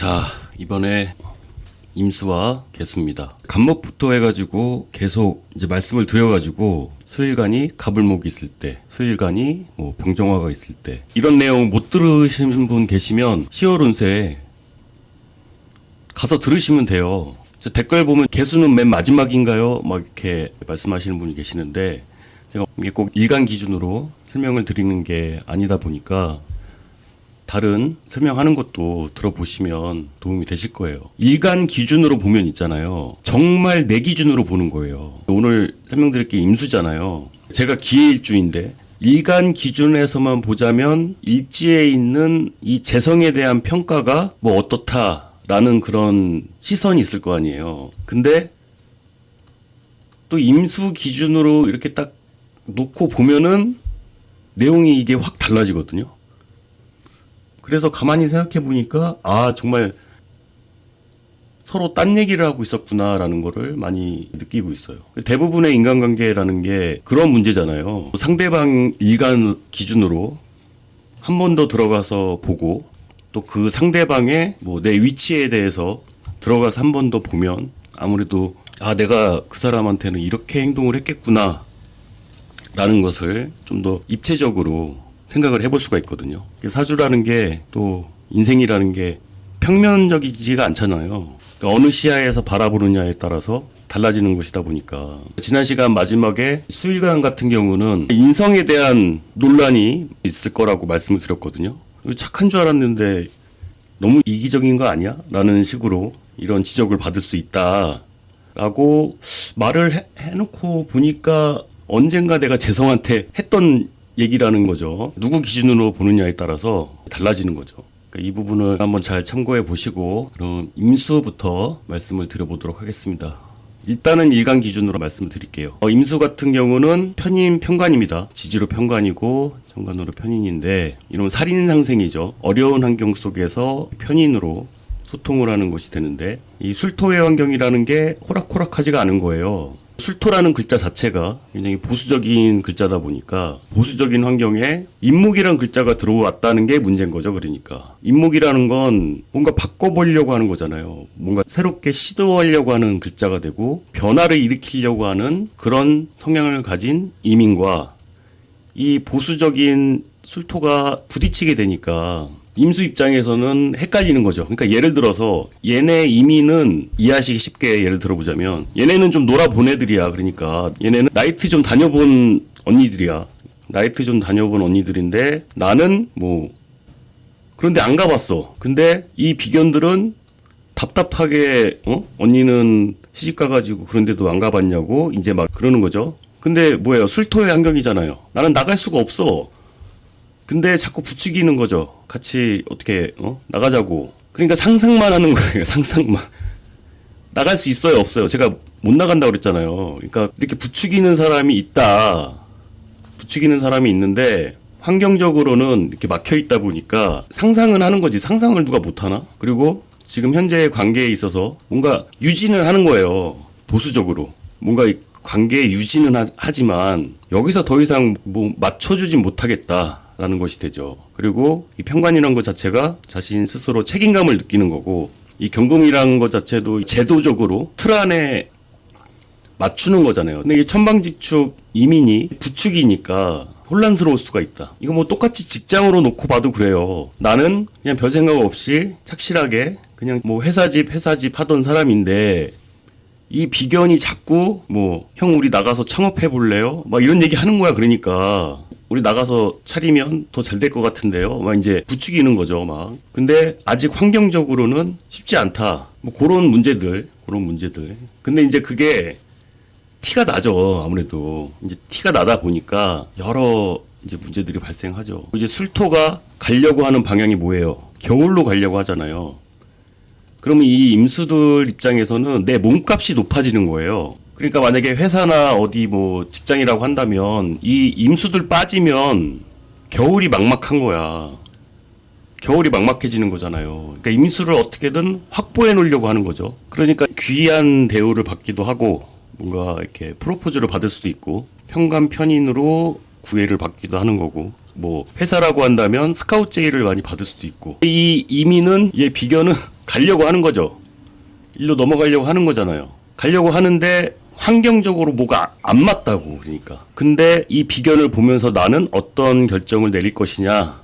자, 이번에 임수와 개수입니다. 간목부터 해가지고 계속 이제 말씀을 드려가지고 수일간이 가불목이 있을 때, 수일간이 뭐 병정화가 있을 때 이런 내용 못 들으신 분 계시면 10월 운세 가서 들으시면 돼요. 댓글 보면 개수는 맨 마지막인가요? 막 이렇게 말씀하시는 분이 계시는데 제가 이게 꼭 일간 기준으로 설명을 드리는 게 아니다 보니까 다른 설명하는 것도 들어보시면 도움이 되실 거예요. 일간 기준으로 보면 있잖아요. 정말 내 기준으로 보는 거예요. 오늘 설명드릴 게 임수잖아요. 제가 기해일주인데 일간 기준에서만 보자면 일지에 있는 이 재성에 대한 평가가 뭐 어떻다라는 그런 시선이 있을 거 아니에요. 근데 또 임수 기준으로 이렇게 딱 놓고 보면은 내용이 이게 확 달라지거든요. 그래서 가만히 생각해 보니까 정말 서로 딴 얘기를 하고 있었구나라는 거를 많이 느끼고 있어요. 대부분의 인간관계라는 게 그런 문제잖아요. 상대방 일간 기준으로 한 번 더 들어가서 보고 또 그 상대방의 뭐 내 위치에 대해서 들어가서 한 번 더 보면 아무래도 내가 그 사람한테는 이렇게 행동을 했겠구나 라는 것을 좀 더 입체적으로 생각을 해볼 수가 있거든요. 사주라는 게 또 인생이라는 게 평면적이지가 않잖아요. 그러니까 어느 시야에서 바라보느냐에 따라서 달라지는 것이다 보니까 지난 시간 마지막에 수일간 같은 경우는 인성에 대한 논란이 있을 거라고 말씀을 드렸거든요. 착한 줄 알았는데 너무 이기적인 거 아니야? 라는 식으로 이런 지적을 받을 수 있다 라고 말을 해놓고 보니까 언젠가 내가 재성한테 했던 얘기라는 거죠. 누구 기준으로 보느냐에 따라서 달라지는 거죠. 그러니까 이 부분을 한번 잘 참고해 보시고 그럼 임수부터 말씀을 드려보도록 하겠습니다. 일단은 일간 기준으로 말씀을 드릴게요. 임수 같은 경우는 편인 편관입니다. 지지로 편관이고 정관으로 편인인데 이런 살인상생이죠. 어려운 환경 속에서 편인으로 소통을 하는 것이 되는데 이 술토의 환경이라는 게 호락호락하지가 않은 거예요. 술토라는 글자 자체가 굉장히 보수적인 글자다 보니까 보수적인 환경에 임목이라는 글자가 들어왔다는 게 문제인 거죠. 그러니까 임목이라는 건 뭔가 바꿔보려고 하는 거잖아요. 뭔가 새롭게 시도하려고 하는 글자가 되고 변화를 일으키려고 하는 그런 성향을 가진 이민과 이 보수적인 술토가 부딪히게 되니까 임수 입장에서는 헷갈리는 거죠. 그러니까 예를 들어서 얘네 이민은 이해하시기 쉽게 예를 들어보자면 얘네는 좀 놀아본 애들이야. 그러니까 얘네는 나이트 좀 다녀본 언니들이야. 나이트 좀 다녀본 언니들인데 나는 뭐 그런데 안 가봤어. 근데 이 비견들은 답답하게 언니는 시집 가가지고 그런데도 안 가봤냐고 이제 막 그러는 거죠. 근데 뭐예요? 술토의 환경이잖아요. 나는 나갈 수가 없어. 근데 자꾸 부추기는 거죠. 같이 어떻게 나가자고. 그러니까 상상만 하는 거예요. 상상만. 나갈 수 있어요? 없어요? 제가 못 나간다고 그랬잖아요. 그러니까 이렇게 부추기는 사람이 있다. 부추기는 사람이 있는데 환경적으로는 이렇게 막혀 있다 보니까 상상은 하는 거지. 상상을 누가 못 하나? 그리고 지금 현재의 관계에 있어서 뭔가 유지는 하는 거예요. 보수적으로. 뭔가 이 관계에 유지는 하지만 여기서 더 이상 뭐 맞춰주진 못하겠다. 라는 것이 되죠. 그리고 이 편관이라는 것 자체가 자신 스스로 책임감을 느끼는 거고 이 경금이라는 것 자체도 제도적으로 틀 안에 맞추는 거잖아요. 근데 이게 천방지축 이민이 부축이니까 혼란스러울 수가 있다. 이거 뭐 똑같이 직장으로 놓고 봐도 그래요. 나는 그냥 별 생각 없이 착실하게 그냥 뭐 회사집 하던 사람인데 이 비견이 자꾸 뭐 형 우리 나가서 창업해 볼래요? 막 이런 얘기 하는 거야. 그러니까 우리 나가서 차리면 더 잘 될 것 같은데요. 막 이제 부추기는 거죠, 막. 근데 아직 환경적으로는 쉽지 않다. 뭐 그런 문제들. 근데 이제 그게 티가 나죠, 아무래도. 이제 티가 나다 보니까 여러 이제 문제들이 발생하죠. 이제 술토가 가려고 하는 방향이 뭐예요? 겨울로 가려고 하잖아요. 그러면 이 임수들 입장에서는 내 몸값이 높아지는 거예요. 그러니까 만약에 회사나 어디 뭐 직장이라고 한다면 이 임수들 빠지면 겨울이 막막한 거야. 겨울이 막막해지는 거잖아요. 그러니까 임수를 어떻게든 확보해 놓으려고 하는 거죠. 그러니까 귀한 대우를 받기도 하고 뭔가 이렇게 프로포즈를 받을 수도 있고 편관 편인으로 구애를 받기도 하는 거고 뭐 회사라고 한다면 스카우트 제의를 많이 받을 수도 있고 이 이민은 얘 비견은 가려고 하는 거죠. 일로 넘어가려고 하는 거잖아요. 가려고 하는데 환경적으로 뭐가 안 맞다고. 그러니까 근데 이 비견을 보면서 나는 어떤 결정을 내릴 것이냐,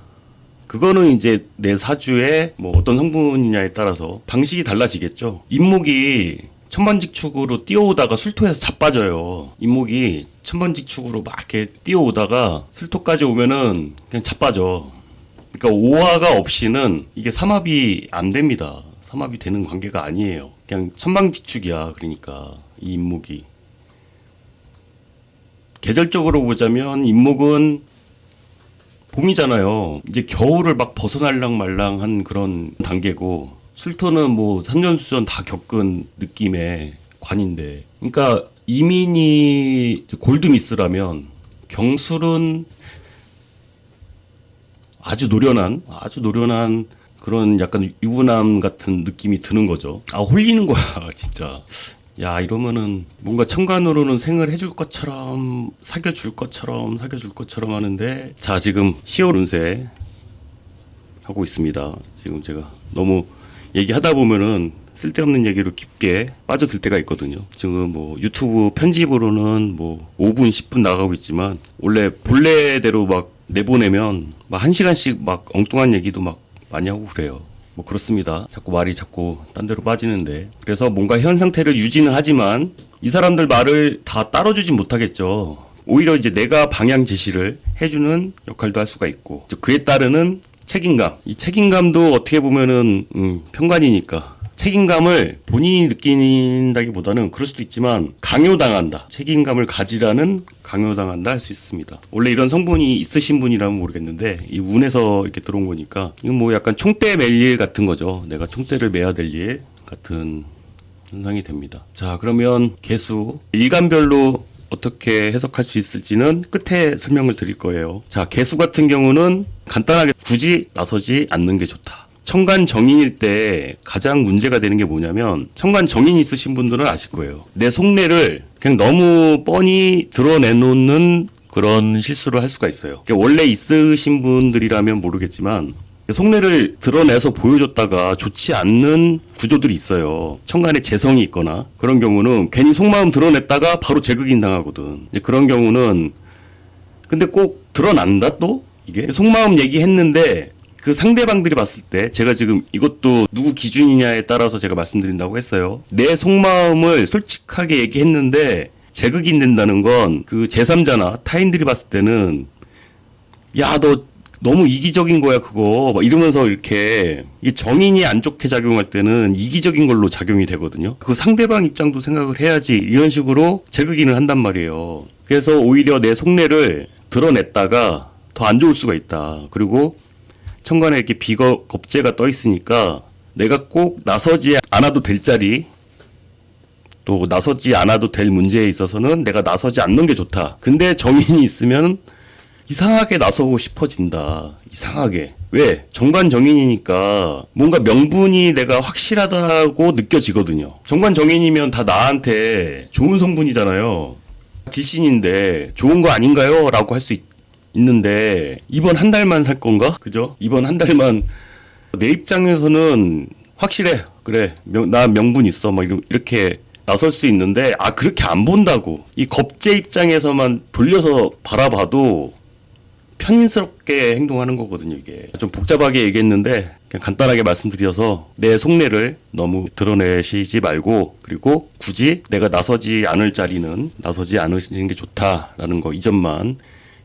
그거는 이제 내 사주에 뭐 어떤 성분이냐에 따라서 방식이 달라지겠죠. 인목이 천반직축으로 뛰어오다가 술토에서 자빠져요. 인목이 천반직축으로 막 이렇게 뛰어오다가 술토까지 오면은 그냥 자빠져. 그러니까 오화가 없이는 이게 삼합이 안 됩니다. 삼합이 되는 관계가 아니에요. 그냥 천방직축이야. 그러니까 이 인목이 계절적으로 보자면 인목은 봄이잖아요. 이제 겨울을 막 벗어날랑 말랑한 그런 단계고, 술토는 뭐 산전수전 다 겪은 느낌의 관인데, 그러니까 이민이 골드미스라면 경술은 아주 노련한 그런 약간 유부남 같은 느낌이 드는 거죠. 아, 홀리는 거야 진짜. 야, 이러면은 뭔가 천간으로는 생을 해줄 것처럼 사귀어줄 것처럼 하는데, 자, 지금 10월 운세 하고 있습니다. 지금 제가 너무 얘기하다 보면은 쓸데없는 얘기로 깊게 빠져들 때가 있거든요. 지금 뭐 유튜브 편집으로는 뭐 5분 10분 나가고 있지만, 원래 본래대로 막 내보내면 막 1시간씩 막 엉뚱한 얘기도 막 많이 하고 그래요. 뭐 그렇습니다. 말이 자꾸 딴 데로 빠지는데, 그래서 뭔가 현 상태를 유지는 하지만 이 사람들 말을 다 따라주진 못하겠죠. 오히려 이제 내가 방향 제시를 해주는 역할도 할 수가 있고, 그에 따르는 책임감, 이 책임감도 어떻게 보면은 편관이니까 책임감을 본인이 느낀다기보다는 그럴 수도 있지만 강요당한다, 책임감을 가지라는 강요당한다 할 수 있습니다. 원래 이런 성분이 있으신 분이라면 모르겠는데, 이 운에서 이렇게 들어온 거니까 이건 뭐 약간 총대 맬 일 같은 거죠. 내가 총대를 매야 될 일 같은 현상이 됩니다. 자, 그러면 개수 일간별로 어떻게 해석할 수 있을지는 끝에 설명을 드릴 거예요. 자, 개수 같은 경우는 간단하게 굳이 나서지 않는 게 좋다. 천간 정인일 때 가장 문제가 되는 게 뭐냐면, 천간 정인이 있으신 분들은 아실 거예요. 내 속내를 그냥 너무 뻔히 드러내놓는 그런 실수를 할 수가 있어요. 그러니까 원래 있으신 분들이라면 모르겠지만 속내를 드러내서 보여줬다가 좋지 않는 구조들이 있어요. 천간에 재성이 있거나 그런 경우는 괜히 속마음 드러냈다가 바로 재극인 당하거든. 이제 그런 경우는 근데 꼭 드러난다 또? 이게 속마음 얘기했는데 그 상대방들이 봤을 때, 제가 지금 이것도 누구 기준이냐에 따라서 제가 말씀드린다고 했어요. 내 속마음을 솔직하게 얘기했는데 재극인 된다는 건 그 제3자나 타인들이 봤을 때는 야, 너 너무 이기적인 거야 그거 막 이러면서, 이렇게 이게 정인이 안 좋게 작용할 때는 이기적인 걸로 작용이 되거든요. 그 상대방 입장도 생각을 해야지, 이런 식으로 재극인을 한단 말이에요. 그래서 오히려 내 속내를 드러냈다가 더 안 좋을 수가 있다. 그리고 천간에 이렇게 겁재가 떠 있으니까 내가 꼭 나서지 않아도 될 자리, 또 나서지 않아도 될 문제에 있어서는 내가 나서지 않는 게 좋다. 근데 정인이 있으면 이상하게 나서고 싶어진다. 이상하게. 왜? 정관 정인이니까 뭔가 명분이 내가 확실하다고 느껴지거든요. 정관 정인이면 다 나한테 좋은 성분이잖아요. 딜신인데 좋은 거 아닌가요? 라고 할 수 있는데, 이번 한 달만 살 건가? 그죠? 이번 한 달만 내 입장에서는 확실해. 그래, 나 명분 있어. 막 이렇게 나설 수 있는데, 그렇게 안 본다고. 이 겁제 입장에서만 돌려서 바라봐도 편인스럽게 행동하는 거거든요. 이게 좀 복잡하게 얘기했는데 그냥 간단하게 말씀드려서, 내 속내를 너무 드러내시지 말고, 그리고 굳이 내가 나서지 않을 자리는 나서지 않으시는 게 좋다라는 거, 이 점만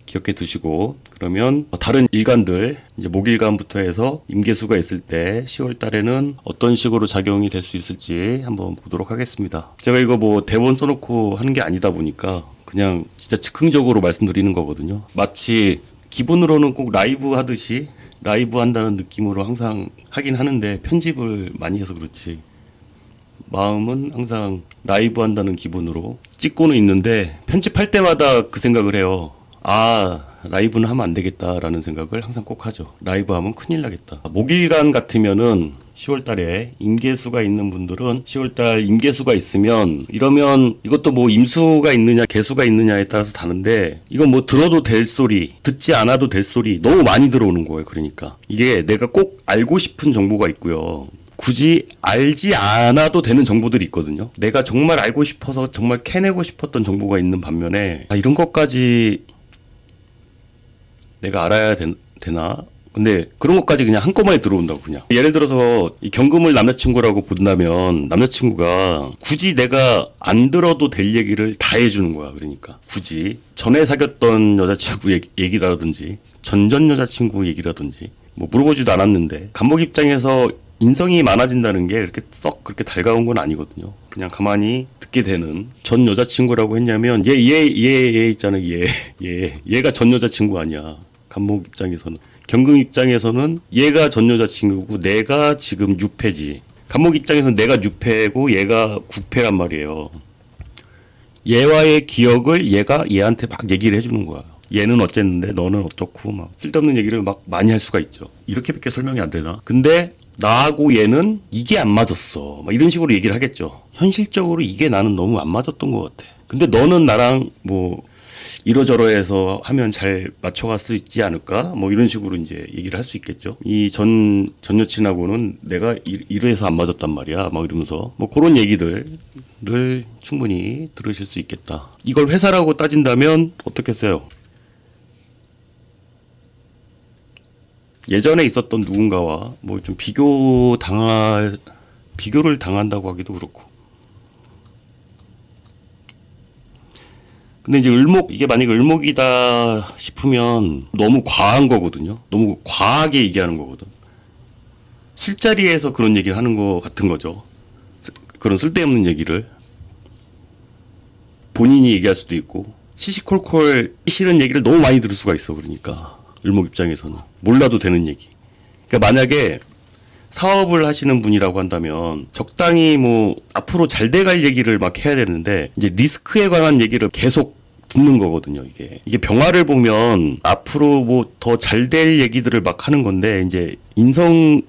기억해 두시고, 그러면 다른 일간들, 이제 목일간부터 해서 임계수가 있을 때 10월 달에는 어떤 식으로 작용이 될 수 있을지 한번 보도록 하겠습니다. 제가 이거 뭐 대본 써놓고 하는 게 아니다 보니까 그냥 진짜 즉흥적으로 말씀드리는 거거든요. 마치 기본으로는 꼭 라이브 하듯이 라이브 한다는 느낌으로 항상 하긴 하는데, 편집을 많이 해서 그렇지 마음은 항상 라이브 한다는 기분으로 찍고는 있는데, 편집할 때마다 그 생각을 해요. 라이브는 하면 안 되겠다라는 생각을 항상 꼭 하죠. 라이브 하면 큰일 나겠다. 목일간 같으면은 10월 달에 임계수가 있는 분들은 10월 달 임계수가 있으면, 이러면 이것도 뭐 임수가 있느냐 계수가 있느냐에 따라서 다른데, 이건 뭐 들어도 될 소리, 듣지 않아도 될 소리 너무 많이 들어오는 거예요. 그러니까 이게 내가 꼭 알고 싶은 정보가 있고요. 굳이 알지 않아도 되는 정보들이 있거든요. 내가 정말 알고 싶어서 정말 캐내고 싶었던 정보가 있는 반면에 이런 것까지 내가 알아야 되나? 근데 그런 것까지 그냥 한꺼번에 들어온다고 그냥. 예를 들어서 이 경금을 남자친구라고 본다면 남자친구가 굳이 내가 안 들어도 될 얘기를 다 해주는 거야. 그러니까 굳이 전에 사귀었던 여자친구 얘기라든지 전전 여자친구 얘기라든지 뭐 물어보지도 않았는데 간목 입장에서 인성이 많아진다는 게 그렇게 썩 그렇게 달가운 건 아니거든요. 그냥 가만히 듣게 되는. 전 여자친구라고 했냐면 얘 있잖아. 얘가 전 여자친구 아니야. 간목 입장에서는. 경금 입장에서는 얘가 전 여자친구고 내가 지금 6패지. 간목 입장에서는 내가 6패고 얘가 9패란 말이에요. 얘와의 기억을 얘가 얘한테 막 얘기를 해주는 거야. 얘는 어쨌는데 너는 어떻고 막 쓸데없는 얘기를 막 많이 할 수가 있죠. 이렇게밖에 설명이 안 되나? 근데 나하고 얘는 이게 안 맞았어. 막 이런 식으로 얘기를 하겠죠. 현실적으로 이게 나는 너무 안 맞았던 것 같아. 근데 너는 나랑 뭐 이러저러해서 하면 잘 맞춰갈 수 있지 않을까? 뭐 이런 식으로 이제 얘기를 할 수 있겠죠. 이 전 여친하고는 내가 이래서 안 맞았단 말이야. 막 이러면서 뭐 그런 얘기들을 충분히 들으실 수 있겠다. 이걸 회사라고 따진다면 어떻겠어요? 예전에 있었던 누군가와 뭐 좀 비교를 당한다고 하기도 그렇고. 근데 이제 이게 만약에 을목이다 싶으면 너무 과한 거거든요. 너무 과하게 얘기하는 거거든. 술자리에서 그런 얘기를 하는 거 같은 거죠. 그런 쓸데없는 얘기를. 본인이 얘기할 수도 있고. 시시콜콜 싫은 얘기를 너무 많이 들을 수가 있어. 그러니까. 을목 입장에서는. 몰라도 되는 얘기. 그러니까 만약에 사업을 하시는 분이라고 한다면 적당히 뭐 앞으로 잘 돼갈 얘기를 막 해야 되는데 이제 리스크에 관한 얘기를 계속 듣는 거거든요. 이게 병화를 보면 앞으로 뭐 더 잘 될 얘기들을 막 하는 건데 이제 인성이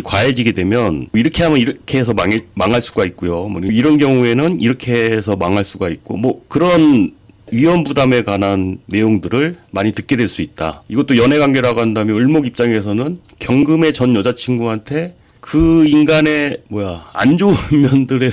과해지게 되면 이렇게 하면 이렇게 해서 망할 수가 있고요. 뭐 이런 경우에는 이렇게 해서 망할 수가 있고 뭐 그런 위험 부담에 관한 내용들을 많이 듣게 될 수 있다. 이것도 연애 관계라고 한다면 을목 입장에서는 경금의 전 여자친구한테 그 인간의 안 좋은 면들에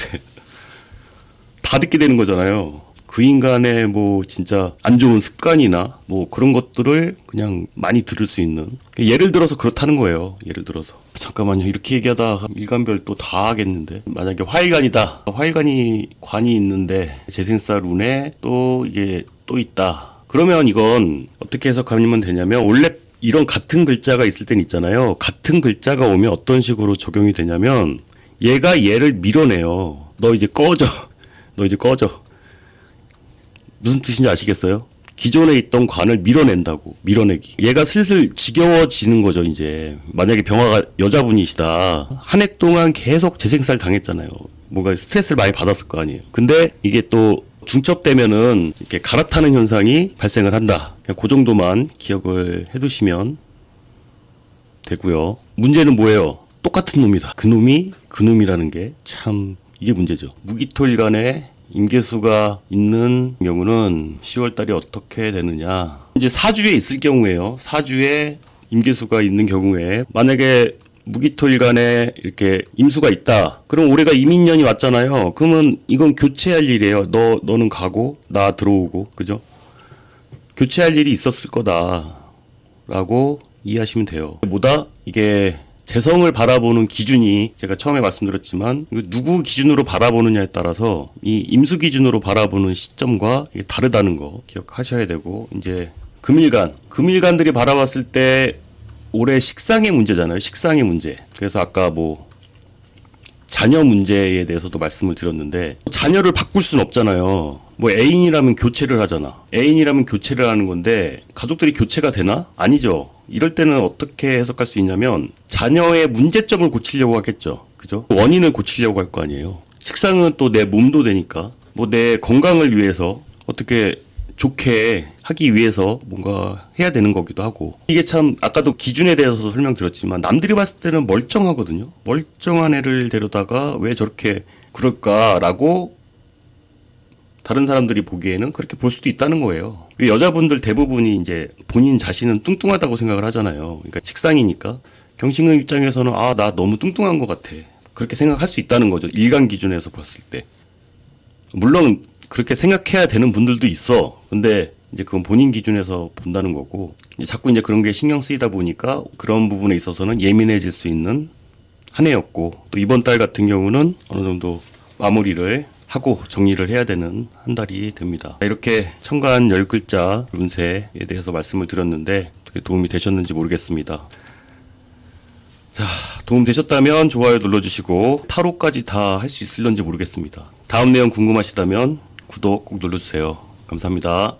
다 듣게 되는 거잖아요. 그 인간의 뭐 진짜 안 좋은 습관이나 뭐 그런 것들을 그냥 많이 들을 수 있는. 예를 들어서 그렇다는 거예요. 예를 들어서. 잠깐만요. 이렇게 얘기하다 일간별 또 다 하겠는데. 만약에 화일간이다. 관이 있는데 재생사 룬에 또 이게 또 있다. 그러면 이건 어떻게 해석하면 되냐면 원래 이런 같은 글자가 있을 땐 있잖아요. 같은 글자가 오면 어떤 식으로 적용이 되냐면 얘가 얘를 밀어내요. 너 이제 꺼져. 너 이제 꺼져. 무슨 뜻인지 아시겠어요? 기존에 있던 관을 밀어낸다고. 밀어내기. 얘가 슬슬 지겨워지는 거죠. 이제 만약에 병화가 여자분이시다. 한 해 동안 계속 재생살 당했잖아요. 뭔가 스트레스를 많이 받았을 거 아니에요. 근데 이게 또 중첩되면은 이렇게 갈아타는 현상이 발생을 한다. 그냥 그 정도만 기억을 해두시면 되고요. 문제는 뭐예요? 똑같은 놈이다. 그놈이라는 게 참 이게 문제죠. 무기토일간에 임계수가 있는 경우는 10월달이 어떻게 되느냐. 이제 사주에 있을 경우에요. 사주에 임계수가 있는 경우에 만약에 무기토일간에 이렇게 임수가 있다. 그럼 올해가 이민년이 왔잖아요. 그러면 이건 교체할 일이에요. 너는 가고 나 들어오고. 그죠? 교체할 일이 있었을 거다라고 이해하시면 돼요. 뭐다? 이게 재성을 바라보는 기준이 제가 처음에 말씀드렸지만 누구 기준으로 바라보느냐에 따라서 이 임수 기준으로 바라보는 시점과 이게 다르다는 거 기억하셔야 되고. 이제 금일간들이 바라봤을 때 올해 식상의 문제잖아요. 식상의 문제. 그래서 아까 뭐 자녀 문제에 대해서도 말씀을 드렸는데 자녀를 바꿀 순 없잖아요. 뭐 애인이라면 교체를 하잖아. 애인이라면 교체를 하는 건데 가족들이 교체가 되나? 아니죠. 이럴 때는 어떻게 해석할 수 있냐면 자녀의 문제점을 고치려고 하겠죠. 그죠? 원인을 고치려고 할 거 아니에요. 식상은 또 내 몸도 되니까 뭐 내 건강을 위해서 어떻게 좋게 하기 위해서 뭔가 해야 되는 거기도 하고. 이게 참 아까도 기준에 대해서 설명드렸지만 남들이 봤을 때는 멀쩡하거든요. 멀쩡한 애를 데려다가 왜 저렇게 그럴까라고 다른 사람들이 보기에는 그렇게 볼 수도 있다는 거예요. 여자분들 대부분이 이제 본인 자신은 뚱뚱하다고 생각을 하잖아요. 그러니까 식상이니까. 경신금 입장에서는 아, 나 너무 뚱뚱한 것 같아. 그렇게 생각할 수 있다는 거죠. 일간 기준에서 봤을 때. 물론 그렇게 생각해야 되는 분들도 있어. 근데 이제 그건 본인 기준에서 본다는 거고, 이제 자꾸 이제 그런 게 신경 쓰이다 보니까 그런 부분에 있어서는 예민해질 수 있는 한 해였고, 또 이번 달 같은 경우는 어느 정도 마무리를 하고 정리를 해야 되는 한 달이 됩니다. 이렇게 천간 10글자 운세에 대해서 말씀을 드렸는데 어떻게 도움이 되셨는지 모르겠습니다. 자, 도움 되셨다면 좋아요 눌러주시고 타로까지 다 할 수 있을런지 모르겠습니다. 다음 내용 궁금하시다면 구독 꼭 눌러주세요. 감사합니다.